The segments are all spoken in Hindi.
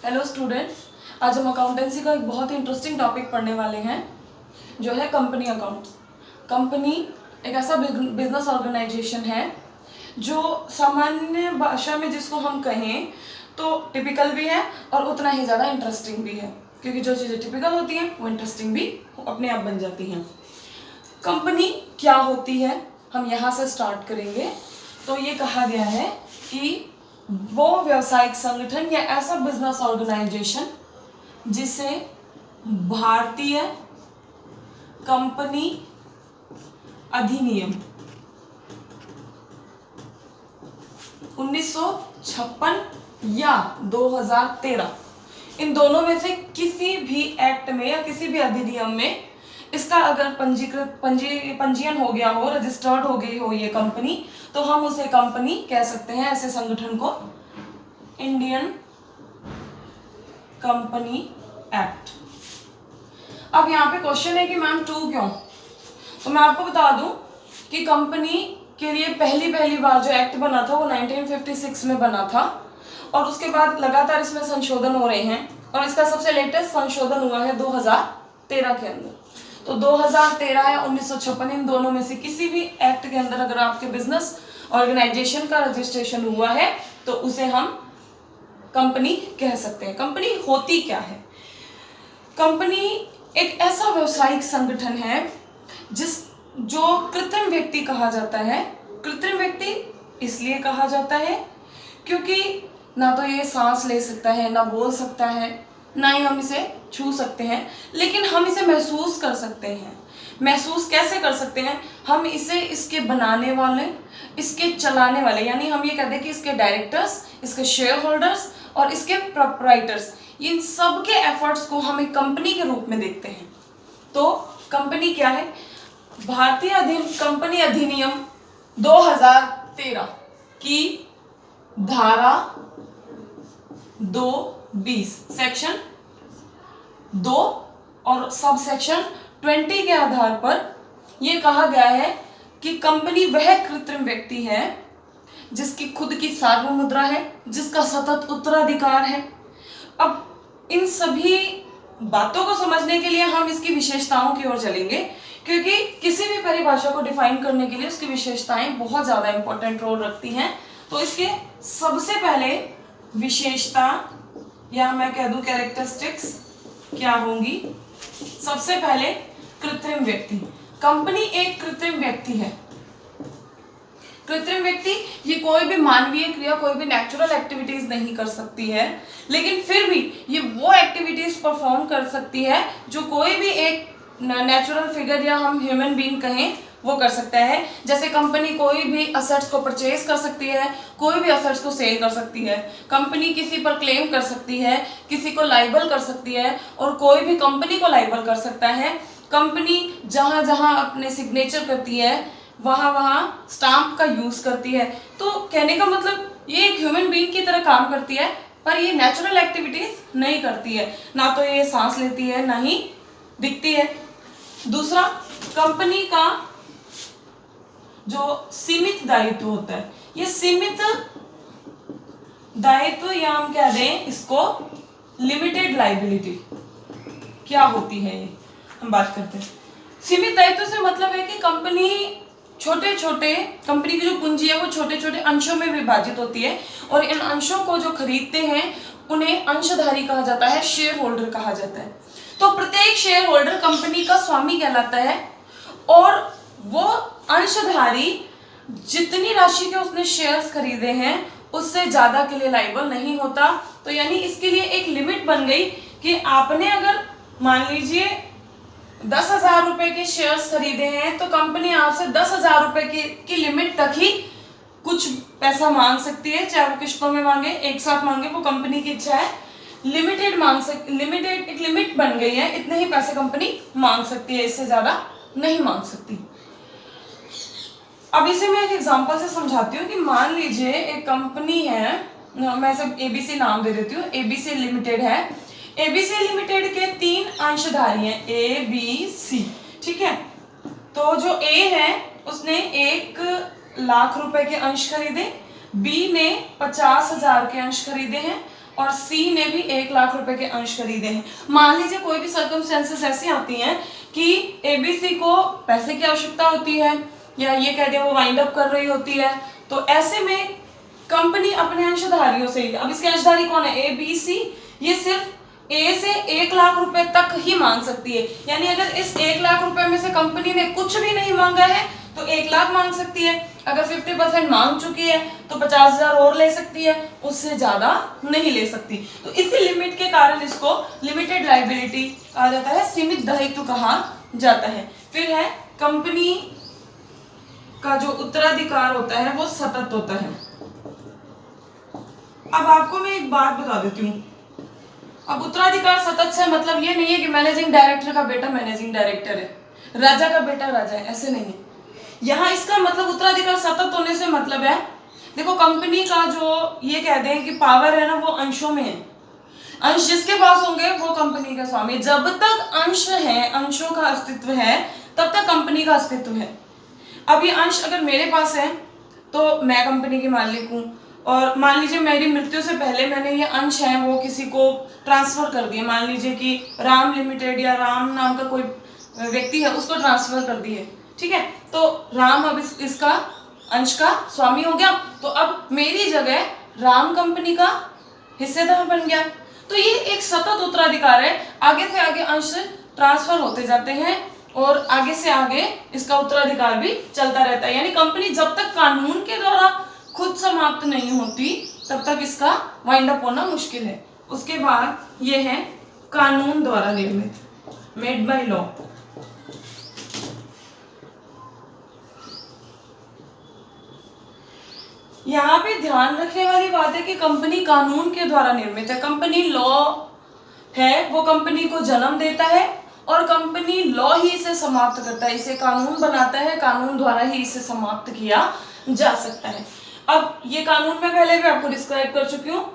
हेलो स्टूडेंट्स, आज हम अकाउंटेंसी का एक बहुत ही इंटरेस्टिंग टॉपिक पढ़ने वाले हैं जो है कंपनी अकाउंट्स। कंपनी एक ऐसा बिजनेस ऑर्गेनाइजेशन है जो सामान्य भाषा में जिसको हम कहें तो टिपिकल भी है और उतना ही ज़्यादा इंटरेस्टिंग भी है, क्योंकि जो चीज़ें टिपिकल होती हैं वो इंटरेस्टिंग भी अपने आप बन जाती हैं। कंपनी क्या होती है, हम यहाँ से स्टार्ट करेंगे। तो ये कहा गया है कि वो व्यावसायिक संगठन या ऐसा बिजनेस ऑर्गेनाइजेशन जिसे भारतीय कंपनी अधिनियम 1956 या 2013 इन दोनों में से किसी भी एक्ट में या किसी भी अधिनियम में इसका अगर पंजीयन हो गया हो, रजिस्टर्ड हो गई हो ये कंपनी, तो हम उसे कंपनी कह सकते हैं। ऐसे संगठन को इंडियन कंपनी एक्ट। अब यहाँ पे क्वेश्चन है कि मैम 2 क्यों? तो मैं आपको बता दूं कि कंपनी के लिए पहली बार जो एक्ट बना था वो 1956 में बना था और उसके बाद लगातार इसमें संशोधन हो रहे हैं और इसका सबसे लेटेस्ट संशोधन हुआ है 2013 के अंदर। तो 2013 या 1956 इन दोनों में से किसी भी एक्ट के अंदर अगर आपके बिजनेस ऑर्गेनाइजेशन का रजिस्ट्रेशन हुआ है तो उसे हम कंपनी कह सकते हैं। कंपनी होती क्या है? कंपनी एक ऐसा व्यवसायिक संगठन है जो कृत्रिम व्यक्ति कहा जाता है। कृत्रिम व्यक्ति इसलिए कहा जाता है क्योंकि ना तो ये सांस ले सकता है, ना बोल सकता है, ना ही हम इसे छू सकते हैं, लेकिन हम इसे महसूस कर सकते हैं। महसूस कैसे कर सकते हैं? हम इसे इसके बनाने वाले, इसके चलाने वाले, यानी हम ये कहते हैं कि इसके डायरेक्टर्स, इसके शेयर होल्डर्स और इसके प्रोप्राइटर्स, इन सब के एफर्ट्स को हम एक कंपनी के रूप में देखते हैं। तो कंपनी क्या है? भारतीय कंपनी अधिनियम 2013 की धारा 220 सेक्शन 2 और सब सेक्शन 20 के आधार पर यह कहा गया है कि कंपनी वह कृत्रिम व्यक्ति है जिसकी खुद की सार्वभौम मुद्रा है, जिसका सतत उत्तराधिकार है। अब इन सभी बातों को समझने के लिए हम इसकी विशेषताओं की ओर चलेंगे, क्योंकि किसी भी परिभाषा को डिफाइन करने के लिए उसकी विशेषताएं बहुत ज्यादा इंपॉर्टेंट रोल रखती हैं। तो इसके सबसे पहले विशेषता या मैं कह दूं कैरेक्टरिस्टिक्स क्या होंगी? सबसे पहले कृत्रिम व्यक्ति। कंपनी एक कृत्रिम व्यक्ति है। कृत्रिम व्यक्ति ये कोई भी मानवीय क्रिया, कोई भी नेचुरल एक्टिविटीज नहीं कर सकती है, लेकिन फिर भी ये वो एक्टिविटीज परफॉर्म कर सकती है जो कोई भी एक नेचुरल फिगर या हम ह्यूमन बीइंग कहें वो कर सकता है। जैसे कंपनी कोई भी असेट्स को परचेज कर सकती है, कोई भी असेट्स को सेल कर सकती है, कंपनी किसी पर क्लेम कर सकती है, किसी को लाइबल कर सकती है और कोई भी कंपनी को लाइबल कर सकता है। कंपनी जहां जहां अपने सिग्नेचर करती है वहां वहां स्टाम्प का यूज करती है। तो कहने का मतलब ये एक ह्यूमन बीइंग की तरह काम करती है, पर ये नेचुरल एक्टिविटीज नहीं करती है। ना तो ये सांस लेती है, ना ही दिखती है। दूसरा, कंपनी का जो सीमित दायित्व होता है, ये सीमित दायित्व या हम कह दें इसको लिमिटेड लाइबिलिटी क्या होती है, ये हम बात करते हैं। सीमित दायित्व से मतलब है कि कंपनी कंपनी की जो पूंजी है वो छोटे छोटे अंशों में विभाजित होती है और इन अंशों को जो खरीदते हैं उन्हें अंशधारी कहा जाता है, शेयर होल्डर कहा जाता है। तो प्रत्येक शेयर होल्डर कंपनी का स्वामी कहलाता है और वो अंशधारी जितनी राशि के उसने शेयर्स खरीदे हैं उससे ज्यादा के लिए लायबल नहीं होता। तो यानी इसके लिए एक लिमिट बन गई कि आपने अगर मान लीजिए 10,000 रुपए के शेयर्स खरीदे हैं तो कंपनी आपसे 10,000 रुपए की लिमिट तक ही कुछ पैसा मांग सकती है, चाहे वो किस्तों में मांगे, एक साथ मांगे, वो कंपनी की इच्छा है। लिमिटेड एक लिमिट बन गई है, इतने ही पैसे कंपनी मांग सकती है, इससे ज्यादा नहीं मांग सकती। अब इसे मैं एक एग्जांपल से समझाती हूँ कि मान लीजिए एक कंपनी है, मैं इसे एबीसी नाम दे देती हूँ, एबीसी लिमिटेड है। एबीसी लिमिटेड के 3 अंशधारी हैं, ए बी सी, ठीक है। तो जो ए है उसने 1 लाख रुपए के अंश खरीदे, बी ने 50,000 के अंश खरीदे हैं और सी ने भी 1 लाख रुपए के अंश खरीदे हैं। मान लीजिए कोई भी सर्कमस्टेंसेस ऐसी आती हैं कि एबीसी को पैसे की आवश्यकता होती है, या ये कह दें वो वाइंड अप कर रही होती है, तो ऐसे में कंपनी अपने अंशधारियों से, अब इसके अंशधारी कौन है, ए बी सी, ये सिर्फ ए से 1 लाख रुपए तक ही मांग सकती है। यानी अगर इस 1 लाख रुपए में से कंपनी ने कुछ भी नहीं मांगा है तो 1 लाख मांग सकती है। अगर 50% मांग चुकी है तो 50,000 और ले सकती है, उससे ज्यादा नहीं ले सकती। तो इसी लिमिट के कारण इसको लिमिटेड लायबिलिटी कहा जाता है, सीमित दायित्व कहा जाता है। फिर है कंपनी का जो उत्तराधिकार होता है वो सतत होता है। अब आपको मैं एक बात बता देती हूँ, अब उत्तराधिकार सतत से मतलब ये नहीं है कि मैनेजिंग डायरेक्टर का बेटा मैनेजिंग डायरेक्टर है, राजा का बेटा राजा है, ऐसे नहीं है। यहाँ इसका मतलब उत्तराधिकार सतत होने से मतलब है, देखो कंपनी का जो ये कह दें कि पावर है ना वो अंशों में है, अंश जिसके पास होंगे वो कंपनी का स्वामी। जब तक अंश है, अंशों का अस्तित्व है, तब तक कंपनी का अस्तित्व है। अब ये अंश अगर मेरे पास है तो मैं कंपनी की मालिक हूँ, और मान लीजिए मेरी मृत्यु से पहले मैंने ये अंश है वो किसी को ट्रांसफर कर दिए, मान लीजिए कि राम लिमिटेड या राम नाम का कोई व्यक्ति है उसको ट्रांसफर कर दिए, ठीक है, तो राम अब इसका अंश का स्वामी हो गया, तो अब मेरी जगह राम कंपनी का हिस्सेदार बन गया। तो ये एक सतत उत्तराधिकार है, आगे से आगे अंश ट्रांसफर होते जाते हैं और आगे से आगे इसका उत्तराधिकार भी चलता रहता है। यानी कंपनी जब तक कानून के द्वारा खुद समाप्त नहीं होती तब तक इसका वाइंड अप होना मुश्किल है। उसके बाद ये है कानून द्वारा निर्मित, मेड बाय लॉ। यहाँ पे ध्यान रखने वाली बात है कि कंपनी कानून के द्वारा निर्मित है। कंपनी लॉ है वो कंपनी को जन्म देता है और कंपनी लॉ ही इसे समाप्त करता है, इसे कानून बनाता है, कानून द्वारा ही इसे समाप्त किया जा सकता है। अब ये कानून मैं पहले भी आपको डिस्क्राइब कर चुकी हूँ,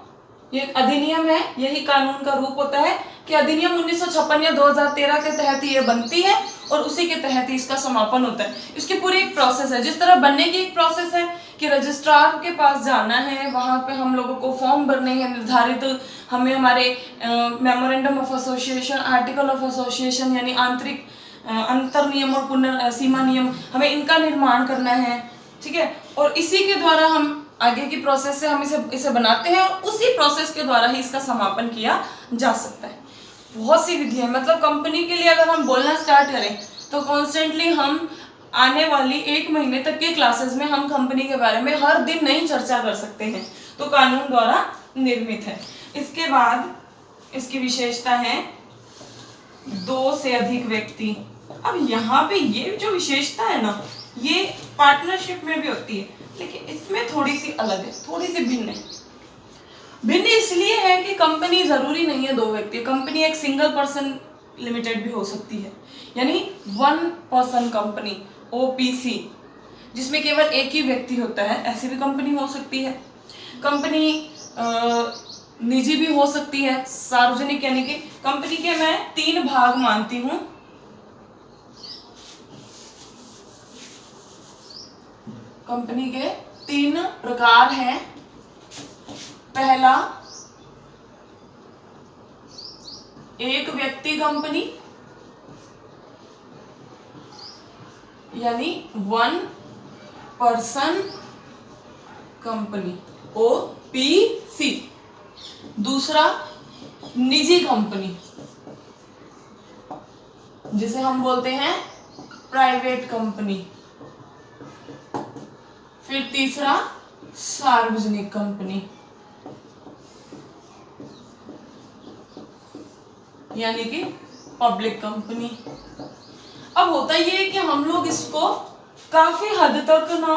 ये अधिनियम है, यही कानून का रूप होता है कि अधिनियम 1956 या 2013 के तहत ये बनती है और उसी के तहत ही इसका समापन होता है। इसकी पूरी एक प्रोसेस है, जिस तरह बनने की एक प्रोसेस है कि रजिस्ट्रार के पास जाना है, वहाँ पे हम लोगों को फॉर्म भरने हैं निर्धारित, हमें हमारे memorandum of association, article of association यानी आंतरिक अंतर नियम और पुनर्सीमा नियम, हमें इनका निर्माण करना है, ठीक है, और इसी के द्वारा हम आगे की प्रोसेस से हम इसे बनाते हैं और उसी प्रोसेस के द्वारा ही इसका समापन किया जा सकता है। बहुत सी विधि है, मतलब कंपनी के लिए अगर हम बोलना स्टार्ट करें तो कॉन्स्टेंटली हम आने वाली 1 महीने तक के क्लासेस में हम कंपनी के बारे में हर दिन नई चर्चा कर सकते हैं। तो कानून द्वारा निर्मित है। इसके बाद इसकी विशेषता है 2 से अधिक व्यक्ति। अब यहाँ पे ये जो विशेषता है ना, ये पार्टनरशिप में भी होती है, लेकिन इसमें थोड़ी सी अलग है, थोड़ी सी भिन्न है। भिन्न इसलिए है कि कंपनी जरूरी नहीं है 2 व्यक्ति, कंपनी एक सिंगल पर्सन लिमिटेड भी हो सकती है, यानी 1 पर्सन कंपनी, ओपीसी, जिसमें केवल एक ही व्यक्ति होता है, ऐसी भी कंपनी हो सकती है। कंपनी निजी भी हो सकती है, सार्वजनिक, यानी कि कंपनी के मैं 3 भाग मानती हूँ। कंपनी के 3 प्रकार हैं। पहला, एक व्यक्ति कंपनी यानी 1 पर्सन कंपनी, ओपीसी। दूसरा, निजी कंपनी जिसे हम बोलते हैं प्राइवेट कंपनी। फिर तीसरा, सार्वजनिक कंपनी यानी कि पब्लिक कंपनी। अब होता ये है कि हम लोग इसको काफी हद तक ना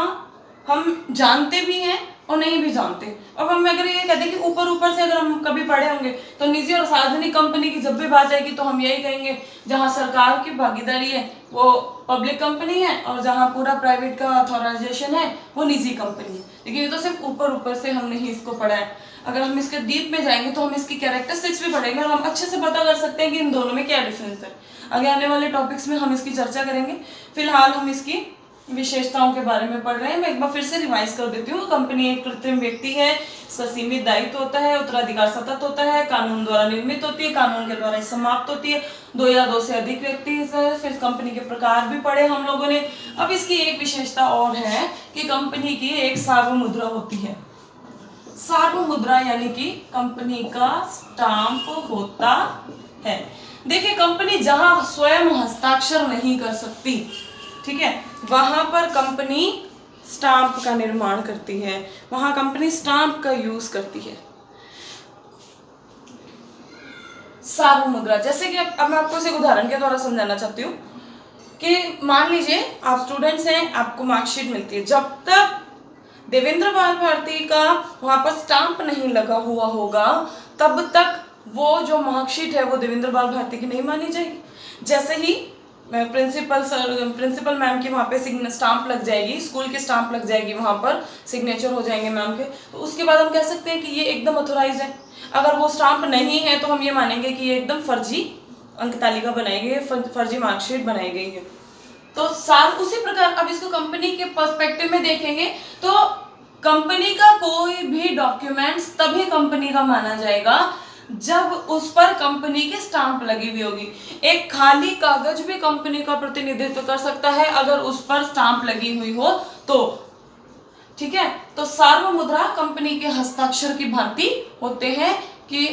हम जानते भी हैं और नहीं भी जानते। अब हम अगर ये कहते हैं कि ऊपर ऊपर से अगर हम कभी पढ़े होंगे तो निजी और सार्वजनिक कंपनी की जब भी बात आएगी तो हम यही कहेंगे जहां सरकार की भागीदारी है वो पब्लिक कंपनी है और जहां पूरा प्राइवेट का ऑथराइजेशन है वो निजी कंपनी है। लेकिन ये तो सिर्फ ऊपर ऊपर से हमने ही इसको पढ़ा है। अगर हम इसके डीप में जाएंगे तो हम इसकी कैरेक्टरिस्टिक्स भी पढ़ेंगे और हम अच्छे से पता कर सकते हैं कि इन दोनों में क्या डिफरेंस है। आगे आने वाले टॉपिक्स में हम इसकी चर्चा करेंगे। फिलहाल हम इसकी विशेषताओं के बारे में पढ़ रहे हैं। मैं एक बार फिर से रिवाइज कर देती हूँ। कंपनी एक कृत्रिम व्यक्ति है, इसका सीमित दायित्व होता है, उत्तराधिकार सतत होता है, कानून द्वारा निर्मित होती है, कानून के द्वारा समाप्त होती है, 2 या 2 से अधिक व्यक्ति। फिर कंपनी के प्रकार भी पढ़े हम लोगों ने। अब इसकी एक विशेषता और है कि कंपनी की एक सार्वमुद्रा होती है। सार्वमुद्रा यानी कि कंपनी का स्टाम्प होता है। देखिए, कंपनी जहां स्वयं हस्ताक्षर नहीं कर सकती, ठीक है, वहां पर कंपनी स्टाम्प का निर्माण करती है, वहां कंपनी स्टाम्प का यूज करती है। सार्वमुद्रा, जैसे कि अब मैं आपको एक उदाहरण के द्वारा समझाना चाहती हूँ कि मान लीजिए आप स्टूडेंट्स हैं, आपको मार्कशीट मिलती है, जब तक देवेंद्र बाल भारती का वहां पर स्टाम्प नहीं लगा हुआ होगा तब तक वो जो मार्कशीट है वो देवेंद्र बाल भारती की नहीं मानी जाएगी। जैसे ही प्रिंसिपल मैम की वहाँ पे स्टाम्प लग जाएगी, स्कूल की स्टाम्प लग जाएगी, वहाँ पर सिग्नेचर हो जाएंगे मैम के, तो उसके बाद हम कह सकते हैं कि ये एकदम ऑथोराइज है। अगर वो स्टाम्प नहीं है तो हम ये मानेंगे कि ये एकदम फर्जी अंक तालिका बनाई गई है, फर्जी मार्कशीट बनाई गई है। तो उसी प्रकार अब इसको कंपनी के पर्सपेक्टिव में देखेंगे तो कंपनी का कोई भी डॉक्यूमेंट्स तभी कंपनी का माना जाएगा जब उस पर कंपनी की स्टाम्प लगी हुई होगी। एक खाली कागज भी कंपनी का प्रतिनिधित्व कर सकता है अगर उस पर स्टाम्प लगी हुई हो तो, ठीक है। तो सार्वमुद्रा कंपनी के हस्ताक्षर की भांति होते हैं कि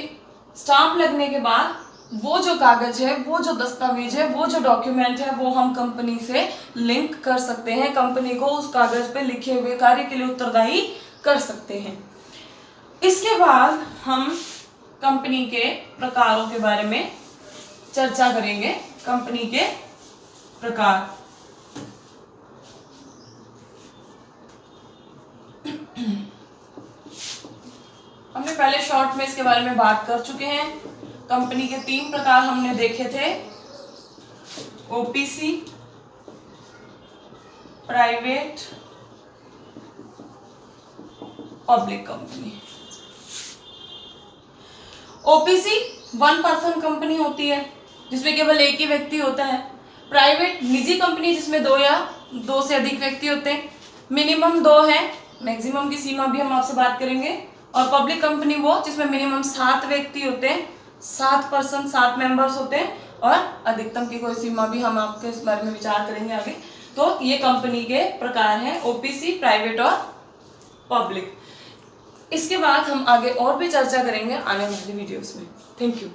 स्टाम्प लगने के बाद वो जो कागज है, वो जो दस्तावेज है, वो जो डॉक्यूमेंट है, वो हम कंपनी से लिंक कर सकते हैं, कंपनी को उस कागज पे लिखे हुए कार्य के लिए उत्तरदायी कर सकते हैं। इसके बाद हम कंपनी के प्रकारों के बारे में चर्चा करेंगे। कंपनी के प्रकार, हमने पहले शॉर्ट में इसके बारे में बात कर चुके हैं। कंपनी के 3 प्रकार हमने देखे थे, OPC, private, public company. OPC 1 person company होती है जिसमें केवल एक ही व्यक्ति होता है। प्राइवेट निजी कंपनी जिसमें 2 या 2 से अधिक व्यक्ति होते हैं, मिनिमम 2 है, मैक्सिमम की सीमा भी हम आपसे बात करेंगे। और पब्लिक कंपनी वो जिसमें मिनिमम 7 व्यक्ति होते हैं, 7 पर्सन, 7 मेंबर्स होते हैं, और अधिकतम की कोई सीमा भी हम आपके इस बारे में विचार करेंगे आगे। तो ये कंपनी के प्रकार हैं, ओपीसी, प्राइवेट और पब्लिक। इसके बाद हम आगे और भी चर्चा करेंगे आने वाली वीडियोस में। Thank you.